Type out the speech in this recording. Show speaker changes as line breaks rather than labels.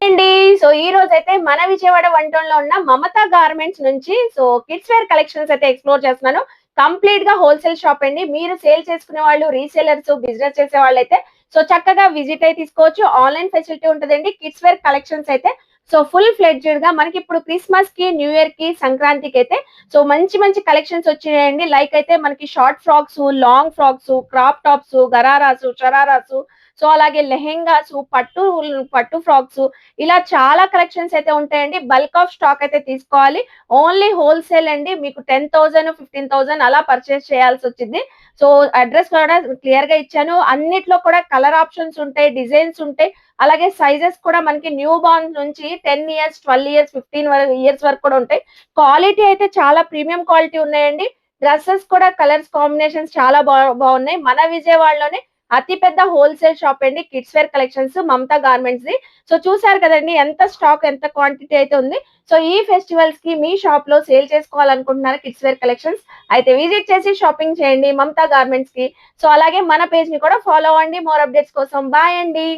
అండి. సో ఈ రోజైతే మన విజయవాడ వంటంలో ఉన్న మమత గార్మెంట్స్ నుంచి కిడ్స్ వేర్ కలెక్షన్స్ అయితే ఎక్స్‌ప్లోర్ చేస్తున్నాను. కంప్లీట్‌గా హోల్‌సేల్ షాప్ అండి. మీరు సేల్ చేసుకునే వాళ్ళు, రీసేలర్స్, బిజినెస్ చేసే వాళ్ళైతే చక్కగా విజిట్ అయ్యి తీసుకోవచ్చు. ఆన్‌లైన్ ఫెసిలిటీ ఉంటదండి. కిడ్స్ వేర్ కలెక్షన్స్ అయితే ఫుల్ ఫ్లెడ్జ్డ్‌గా మనకిప్పుడు క్రిస్మస్‌కి, న్యూ ఇయర్‌కి, సంక్రాంతికైతే మంచి మంచి కలెక్షన్స్ వచ్చినాయండి. లైక్ అయితే మనకి short frocks, long frocks, crop tops, గరారాసు, షరారాసు అలాగే లెహెంగాసు, పట్టు ఫ్రాక్స్ ఇలా చాలా కలెక్షన్స్ అయితే ఉంటాయండి. బల్క్ ఆఫ్ స్టాక్ అయితే తీసుకోవాలి. ఓన్లీ హోల్‌సేల్ అండి. మీకు 10,000, 15,000 అలా పర్చేజ్ చేయాల్సొచ్చిద్ది. సో, అడ్రెస్ కూడా క్లియర్‌గా ఇచ్చాను. అన్నిట్లో కూడా కలర్ ఆప్షన్స్ ఉంటాయి, డిజైన్స్ ఉంటాయి. అలాగే సైజెస్ కూడా మనకి న్యూ బార్న్ నుంచి 10 ఇయర్స్, 12 ఇయర్స్, 15 ఇయర్స్ వరకు కూడా ఉంటాయి. క్వాలిటీ అయితే చాలా ప్రీమియం క్వాలిటీ ఉన్నాయండి. డ్రెసెస్ కూడా కలర్స్ కాంబినేషన్స్ చాలా బావున్నాయి. మన విజయవాడలోనే అతి పెద్ద హోల్‌సేల్ షాప్ అండి కిడ్స్ వేర్ కలెక్షన్స్ మమతా గార్మెంట్స్‌ది. చూసారు కదండీ! ఎంత స్టాక్, ఎంత క్వాంటిటీ అయితే ఉంది. ఈ ఫెస్టివల్స్‌కి మీ షాప్‌లో సేల్ చేసుకోవాలనుకుంటున్నారా కిడ్స్ వేర్ కలెక్షన్స్? అయితే విజిట్ చేసి షాపింగ్ చేయండి మమతా గార్మెంట్స్‌కి. అలాగే మన పేజ్‌ని కూడా ఫాలో అవ్వండి మోర్ అప్డేట్స్ కోసం. బాయ్ అండి.